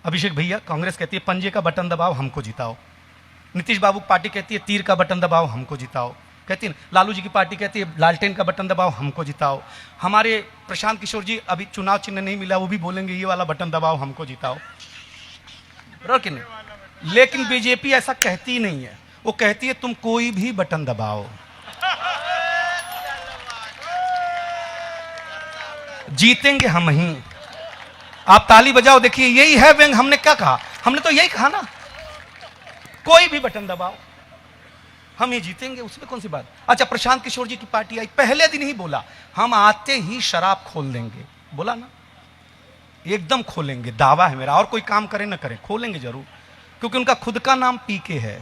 अभिषेक भैया, कांग्रेस कहती है पंजे का बटन दबाओ हमको जिताओ। नीतीश बाबू की पार्टी कहती है तीर का बटन दबाओ हमको जिताओ। कहती है लालू जी की पार्टी कहती है लालटेन का बटन दबाओ हमको जिताओ। हमारे प्रशांत किशोर जी अभी चुनाव चिन्ह नहीं मिला, वो भी बोलेंगे ये वाला बटन दबाओ हमको जिताओ, बराबर कि नहीं? लेकिन बीजेपी ऐसा कहती नहीं है, वो कहती है तुम कोई भी बटन दबाओ, जीतेंगे हम ही। आप ताली बजाओ, देखिए यही है व्यंग। हमने क्या कहा? हमने तो यही कहा ना, कोई भी बटन दबाओ हम ही जीतेंगे, उसमें कौन सी बात। अच्छा, प्रशांत किशोर जी की पार्टी आई, पहले दिन ही बोला हम आते ही शराब खोल देंगे। बोला ना, एकदम खोलेंगे, दावा है मेरा। और कोई काम करे ना करे, खोलेंगे जरूर, क्योंकि उनका खुद का नाम पीके है।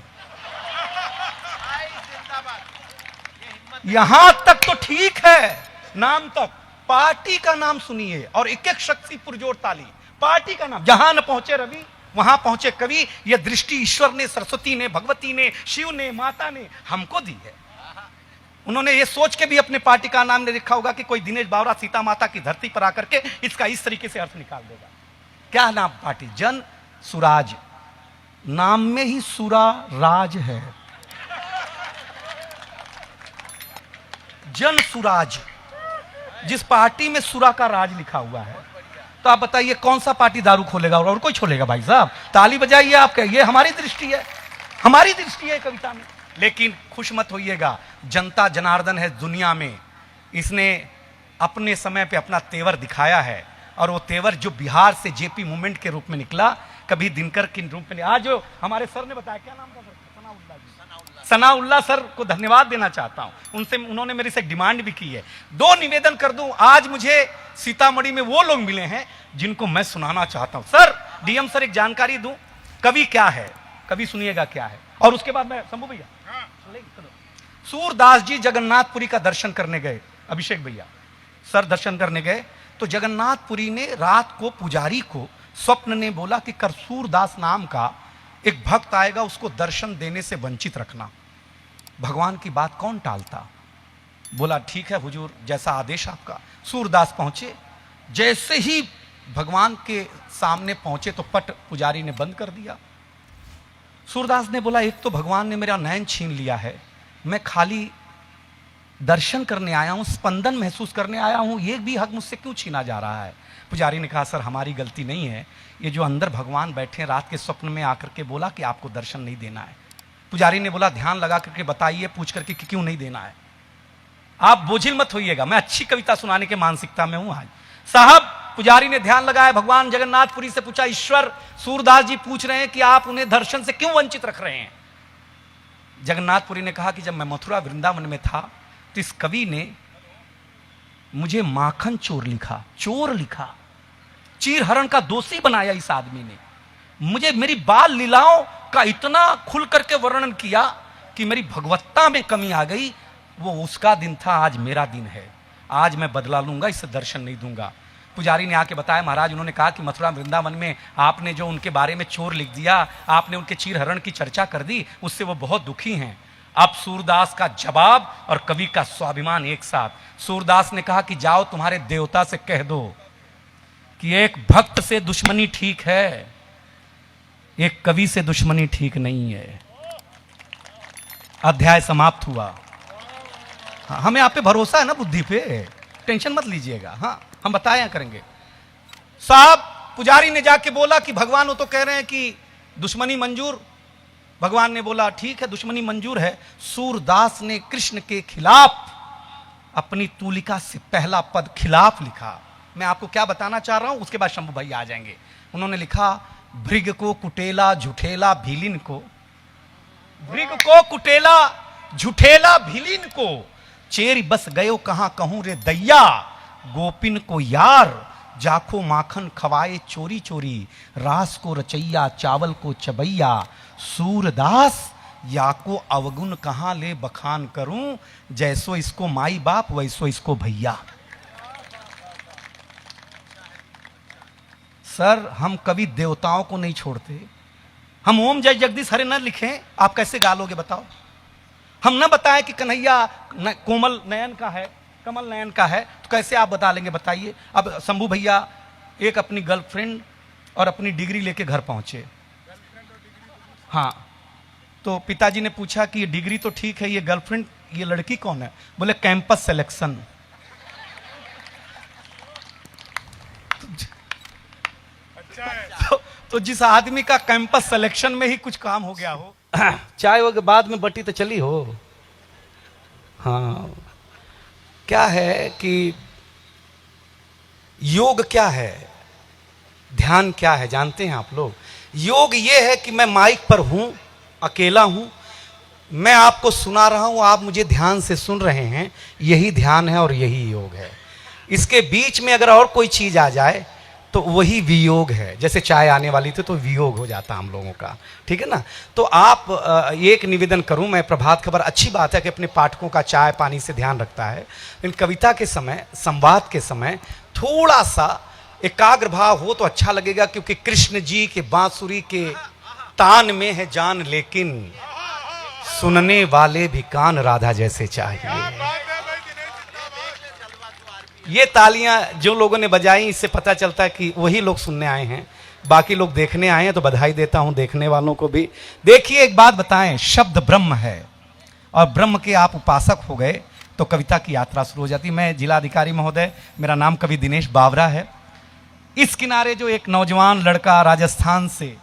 यहां तक तो ठीक है, नाम तक, पार्टी का नाम सुनिए और एक एक शक्ति पुरजोर ताली। पार्टी का नाम, जहां न पहुंचे रवि वहां पहुंचे कवि। यह दृष्टि ईश्वर ने, सरस्वती ने, भगवती ने, शिव ने, माता ने हमको दी है। उन्होंने ये सोच के भी अपने पार्टी का नाम ने लिखा होगा कि कोई दिनेश बावरा सीता माता की धरती पर आकर के इसका इस तरीके से अर्थ निकाल देगा। क्या नाम पार्टी? जन सुराज। नाम में ही सुरा राज है, जन सुराज। जिस पार्टी में सुरा का राज लिखा हुआ है, तो आप बताइए कौन सा पार्टी दारू खोलेगा और कोई छोड़ेगा? भाई साहब ताली बजाइए आप, कहिए हमारी दृष्टि है, हमारी दृष्टि है कविता में। लेकिन खुश मत होइएगा, जनता जनार्दन है दुनिया में। इसने अपने समय पे अपना तेवर दिखाया है, और वो तेवर जो बिहार से जेपी मूवमेंट के रूप में निकला, कभी दिनकर के रूप में। आज जो हमारे सर ने बताया, क्या नाम था सर? सनाउल्लाह सर को धन्यवाद देना चाहता हूं। उनसे, उन्होंने मेरे से डिमांड भी की है, दो निवेदन कर दूं। आज मुझे सीतामढ़ी में वो लोग मिले हैं जिनको मैं सुनाना चाहता हूं। सर, डीएम सर एक जानकारी दूं, कवि क्या है, कवि सुनिएगा क्या है, और उसके बाद मैं शंभू भैया, सूरदास जी जगन्नाथपुरी का दर्शन करने गए। अभिषेक भैया, सर दर्शन करने गए तो जगन्नाथपुरी ने रात को पुजारी को स्वप्न ने बोला कि करसूरदास नाम का एक भक्त आएगा, उसको दर्शन देने से वंचित रखना। भगवान की बात कौन टालता? बोला ठीक है हुजूर, जैसा आदेश आपका। सूरदास पहुंचे, जैसे ही भगवान के सामने पहुंचे तो पट पुजारी ने बंद कर दिया। सूरदास ने बोला एक तो भगवान ने मेरा नयन छीन लिया है, मैं खाली दर्शन करने आया हूं, स्पंदन महसूस करने आया हूं, ये भी हक मुझसे क्यों छीना जा रहा है? पुजारी ने कहा सर हमारी गलती नहीं है, ये जो अंदर भगवान बैठे रात के स्वप्न में आकर के बोला कि आपको दर्शन नहीं देना है। पुजारी ने बोला ध्यान लगा करके बताइए, पूछ करके कि क्यों नहीं देना है। आप बोझिल मत होइएगा, मैं अच्छी कविता सुनाने के मानसिकता में हूं आज। साहब, पुजारी ने ध्यान लगाया, भगवान जगन्नाथपुरी से पूछा ईश्वर सूरदास जी पूछ रहे हैं कि आप उन्हें दर्शन से क्यों वंचित रख रहे हैं? जगन्नाथपुरी ने कहा कि जब मैं मथुरा वृंदावन में था तो इस कवि ने मुझे माखन चोर लिखा, चोर लिखा, चीर हरण का दोषी बनाया इस आदमी ने। मुझे मेरी बाल लीलाओं का इतना खुल करके वर्णन किया कि मेरी भगवत्ता में कमी आ गई। वो उसका दिन था, आज मेरा दिन है, आज मैं बदला लूंगा, इससे दर्शन नहीं दूंगा। पुजारी ने आके बताया महाराज उन्होंने कहा कि मथुरा वृंदावन में आपने जो उनके बारे में चोर लिख दिया, आपने उनके चीर हरण की चर्चा कर दी, उससे वो बहुत दुखी हैं। अब सूरदास का जवाब और कवि का स्वाभिमान एक साथ। सूरदास ने कहा कि जाओ तुम्हारे देवता से कह दो कि एक भक्त से दुश्मनी ठीक है, एक कवि से दुश्मनी ठीक नहीं है। अध्याय समाप्त हुआ। हाँ, हमें आप पे भरोसा है ना, बुद्धि पे, टेंशन मत लीजिएगा। हाँ, हम बताया करेंगे। साहब, पुजारी ने जाके बोला कि भगवान वो तो कह रहे हैं कि दुश्मनी मंजूर। भगवान ने बोला ठीक है दुश्मनी मंजूर है। सूरदास ने कृष्ण के खिलाफ अपनी तूलिका से पहला पद खिलाफ लिखा। मैं आपको क्या बताना चाह रहा हूं, उसके बाद शंभू भाई आ जाएंगे। उन्होंने लिखा भृग को कुटेला झुठेला भीलिन को, भृग को कुटेला झुठेला भीलिन को, चेरी बस गयो कहां कहूं रे दैया, गोपिन को यार जाखो माखन खवाए चोरी चोरी, रास को रचैया चावल को चबैया, सूरदास याको अवगुण कहां ले बखान करूं, जैसो इसको माई बाप वैसो इसको भैया। सर, हम कभी देवताओं को नहीं छोड़ते। हम ओम जय जगदीश हरे न लिखें, आप कैसे गालोगे बताओ? हम न बताएं कि कन्हैया कोमल नयन का है, कमल नयन का है, तो कैसे आप बता लेंगे बताइए? अब शंभू भैया एक अपनी गर्लफ्रेंड और अपनी डिग्री लेके घर पहुंचे। हाँ, तो पिताजी ने पूछा कि ये डिग्री तो ठीक है, ये गर्लफ्रेंड, ये लड़की कौन है? बोले कैंपस सिलेक्शन। तो जिस आदमी का कैंपस सिलेक्शन में ही कुछ काम हो गया हो, चाहे वो बाद में बटी तो चली हो। हाँ, क्या है कि योग क्या है, ध्यान क्या है जानते हैं आप लोग? योग ये है कि मैं माइक पर हूं, अकेला हूं, मैं आपको सुना रहा हूं, आप मुझे ध्यान से सुन रहे हैं, यही ध्यान है और यही योग है। इसके बीच में अगर और कोई चीज आ जाए तो वही वियोग है। जैसे चाय आने वाली थी तो वियोग हो जाता हम लोगों का, ठीक है ना? तो आप एक निवेदन करूं मैं, प्रभात खबर अच्छी बात है कि अपने पाठकों का चाय पानी से ध्यान रखता है, इन कविता के समय, संवाद के समय थोड़ा सा एकाग्र भाव हो तो अच्छा लगेगा, क्योंकि कृष्ण जी के बांसुरी के तान में है जान, लेकिन सुनने वाले भी कान राधा जैसे चाहिए। ये तालियां जो लोगों ने बजाई, इससे पता चलता है कि वही लोग सुनने आए हैं, बाकी लोग देखने आए हैं। तो बधाई देता हूं देखने वालों को भी। देखिए, एक बात बताएं, शब्द ब्रह्म है और ब्रह्म के आप उपासक हो गए तो कविता की यात्रा शुरू हो जाती। मैं जिलाधिकारी महोदय, मेरा नाम कवि दिनेश बावरा है। इस किनारे जो एक नौजवान लड़का राजस्थान से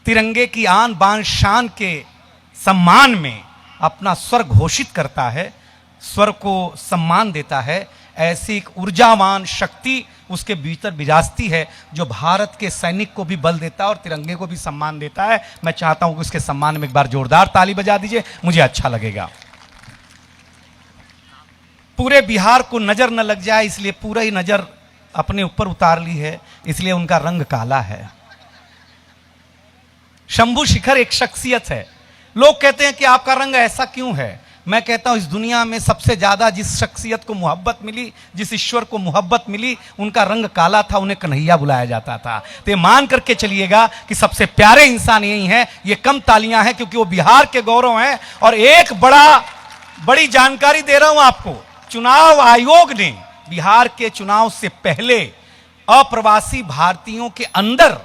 तिरंगे की आन बान शान के सम्मान में अपना स्वर घोषित करता है, स्वर को सम्मान देता है, ऐसी एक ऊर्जावान शक्ति उसके भीतर विराजती है जो भारत के सैनिक को भी बल देता है और तिरंगे को भी सम्मान देता है। मैं चाहता हूं कि उसके सम्मान में एक बार जोरदार ताली बजा दीजिए, मुझे अच्छा लगेगा। पूरे बिहार को नजर न लग जाए इसलिए पूरा ही नजर अपने ऊपर उतार ली है, इसलिए उनका रंग काला है। शंभू शिखर एक शख्सियत है। लोग कहते हैं कि आपका रंग ऐसा क्यों है? मैं कहता हूं, इस दुनिया में सबसे ज्यादा जिस शख्सियत को मोहब्बत मिली, जिस ईश्वर को मोहब्बत मिली, उनका रंग काला था, उन्हें कन्हैया बुलाया जाता था। तो ये मान करके चलिएगा कि सबसे प्यारे इंसान यही हैं। ये कम तालियां हैं क्योंकि वो बिहार के गौरव हैं। और एक बड़ी जानकारी दे रहा हूं आपको, चुनाव आयोग ने बिहार के चुनाव से पहले अप्रवासी भारतीयों के अंदर,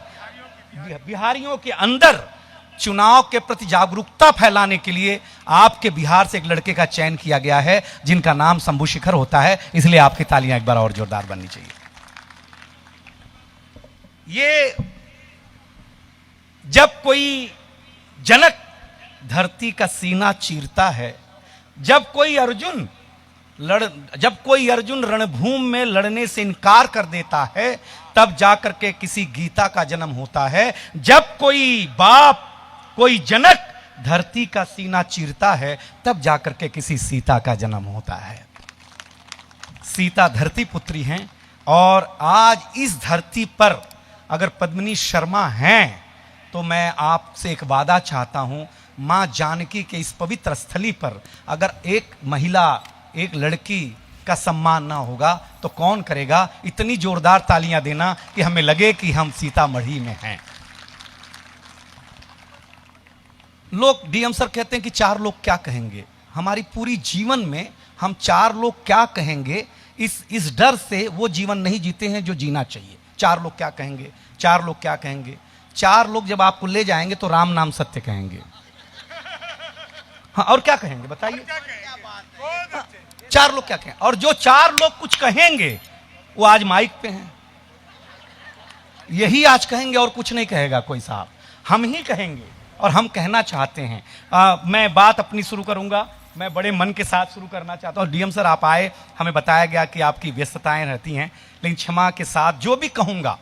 बिहारियों के अंदर चुनाव के प्रति जागरूकता फैलाने के लिए आपके बिहार से एक लड़के का चयन किया गया है जिनका नाम शंभू शिखर होता है। इसलिए आपकी तालियां एक बार और जोरदार बननी चाहिए। ये जब कोई जनक धरती का सीना चीरता है, जब कोई अर्जुन रणभूमि में लड़ने से इनकार कर देता है, तब जाकर के किसी गीता का जन्म होता है। जब कोई बाप, कोई जनक धरती का सीना चीरता है, तब जाकर के किसी सीता का जन्म होता है। सीता धरती पुत्री हैं और आज इस धरती पर अगर पद्मिनी शर्मा हैं तो मैं आपसे एक वादा चाहता हूं, मां जानकी के इस पवित्र स्थली पर अगर एक महिला, एक लड़की का सम्मान ना होगा तो कौन करेगा? इतनी जोरदार तालियां देना कि हमें लगे कि हम सीतामढ़ी में हैं। लोग, डीएम सर कहते हैं कि 4 लोग क्या कहेंगे। हमारी पूरी जीवन में हम 4 लोग क्या कहेंगे, इस डर से वो जीवन नहीं जीते हैं जो जीना चाहिए। 4 लोग क्या कहेंगे, 4 लोग क्या कहेंगे। 4 लोग जब आपको ले जाएंगे तो राम नाम सत्य कहेंगे। हाँ, और क्या कहेंगे बताइए? 4 लोग क्या कहें? और जो 4 लोग कुछ कहेंगे वो आज माइक पे हैं, यही आज कहेंगे और कुछ नहीं कहेगा कोई साहब, हम ही कहेंगे और हम कहना चाहते हैं। मैं बात अपनी शुरू करूंगा, मैं बड़े मन के साथ शुरू करना चाहता हूं। डीएम सर आप आए, हमें बताया गया कि आपकी व्यस्तताएं रहती हैं, लेकिन क्षमा के साथ जो भी कहूंगा,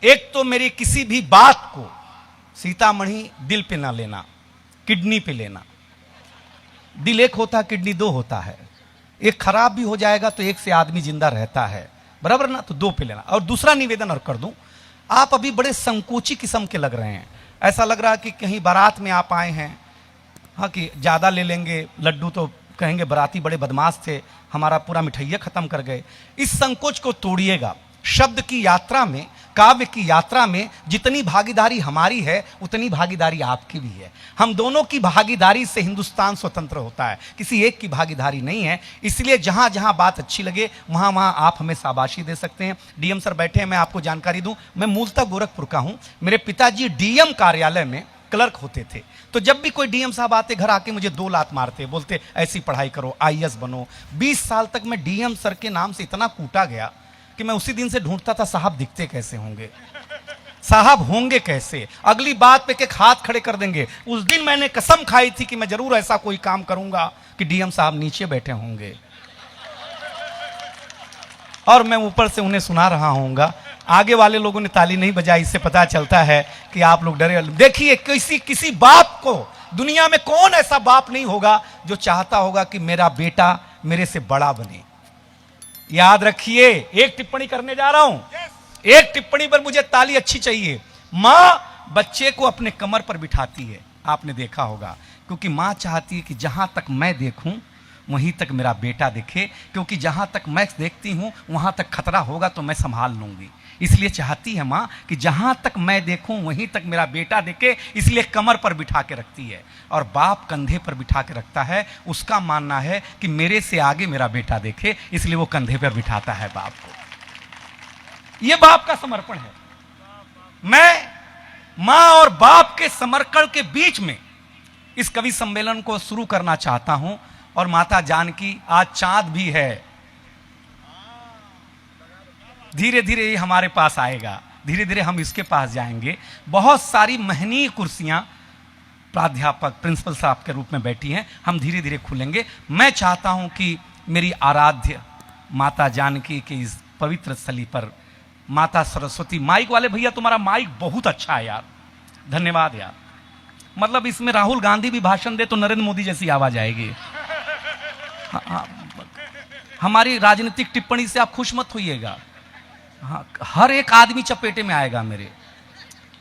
एक तो मेरी किसी भी बात को सीतामढ़ी दिल पे ना लेना, किडनी पे लेना। दिल एक होता, किडनी 2 होता है। एक खराब भी हो जाएगा तो एक से आदमी जिंदा रहता है, बराबर ना? तो 2 पे लेना। और दूसरा निवेदन और कर दूं, आप अभी बड़े संकोची किस्म के लग रहे हैं। ऐसा लग रहा है कि कहीं बारात में आप आए हैं, हाँ, कि ज़्यादा ले लेंगे लड्डू तो कहेंगे बाराती बड़े बदमाश थे, हमारा पूरा मिठाइया खत्म कर गए। इस संकोच को तोड़िएगा। शब्द की यात्रा में काव्य की यात्रा में जितनी भागीदारी हमारी है उतनी भागीदारी आपकी भी है। हम दोनों की भागीदारी से हिंदुस्तान स्वतंत्र होता है, किसी एक की भागीदारी नहीं है। इसलिए जहां जहां बात अच्छी लगे वहां वहां आप हमें शाबाशी दे सकते हैं। डीएम सर बैठे हैं, मैं आपको जानकारी दूं, मैं मूलतः गोरखपुर का हूं। मेरे पिताजी डीएम कार्यालय में क्लर्क होते थे। तो जब भी कोई डीएम साहब आते घर आके मुझे 2 लात मारते, बोलते ऐसी पढ़ाई करो, आईएएस बनो। 20 साल तक मैं डीएम सर के नाम से इतना कूटा गया कि मैं उसी दिन से ढूंढता था साहब दिखते कैसे होंगे, साहब होंगे कैसे, अगली बात पे एक हाथ खड़े कर देंगे। उस दिन मैंने कसम खाई थी कि मैं जरूर ऐसा कोई काम करूंगा कि डीएम साहब नीचे बैठे होंगे और मैं ऊपर से उन्हें सुना रहा होऊंगा। आगे वाले लोगों ने ताली नहीं बजाई, इससे पता चलता है कि आप लोग डरे। देखिए, किसी बाप को दुनिया में कौन ऐसा बाप नहीं होगा जो चाहता होगा कि मेरा बेटा मेरे से बड़ा बने। याद रखिए, एक टिप्पणी करने जा रहा हूं, एक टिप्पणी पर मुझे ताली अच्छी चाहिए। मां बच्चे को अपने कमर पर बिठाती है, आपने देखा होगा, क्योंकि मां चाहती है कि जहां तक मैं देखूं वहीं तक मेरा बेटा दिखे, क्योंकि जहां तक मैं देखती हूं वहां तक खतरा होगा तो मैं संभाल लूंगी। इसलिए चाहती है मां कि जहां तक मैं देखूं वहीं तक मेरा बेटा दिखे, इसलिए कमर पर बिठा के रखती है। और बाप कंधे पर बिठा के रखता है, उसका मानना है कि मेरे से आगे मेरा बेटा देखे, इसलिए वो कंधे पर बिठाता है बाप को। यह बाप का समर्पण है। मैं मां और बाप के समर्पण के बीच में इस कवि सम्मेलन को शुरू करना चाहता हूं। और माता जानकी, आज चांद भी है, धीरे धीरे ये हमारे पास आएगा, धीरे धीरे हम इसके पास जाएंगे। बहुत सारी महनीय कुर्सियां प्राध्यापक प्रिंसिपल साहब के रूप में बैठी हैं, हम धीरे धीरे खुलेंगे। मैं चाहता हूं कि मेरी आराध्य माता जानकी के इस पवित्र स्थली पर माता सरस्वती, माइक वाले भैया तुम्हारा माइक बहुत अच्छा है यार, धन्यवाद यार। मतलब इसमें राहुल गांधी भी भाषण दे तो नरेंद्र मोदी जैसी आवाज आएगी। हाँ, हमारी राजनीतिक टिप्पणी से आप खुश मत होइएगा। हाँ, हर एक आदमी चपेटे में आएगा मेरे।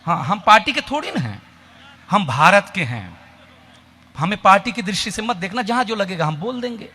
हाँ, हम पार्टी के थोड़ी ना हैं, हम भारत के हैं। हमें पार्टी की दृष्टि से मत देखना, जहां जो लगेगा हम बोल देंगे।